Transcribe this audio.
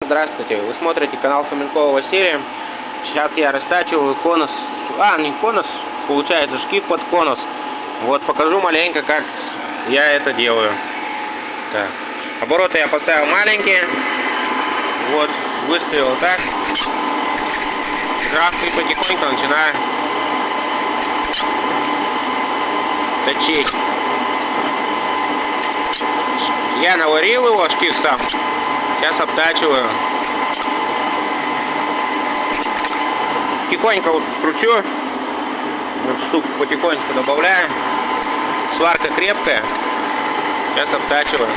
Здравствуйте, вы смотрите канал Фоменкова Василия. Сейчас я растачиваю конус, не конус, получается шкив под конус. Вот покажу маленько, как я это делаю. Так. Обороты я поставил маленькие. Вот, выставил так. Граф и потихоньку начинаю точить. Я наварил его, шкив сам. Сейчас обтачиваю. Тихонько вот кручу. Вот штуку потихонечку добавляю. Сварка крепкая. Сейчас обтачиваю.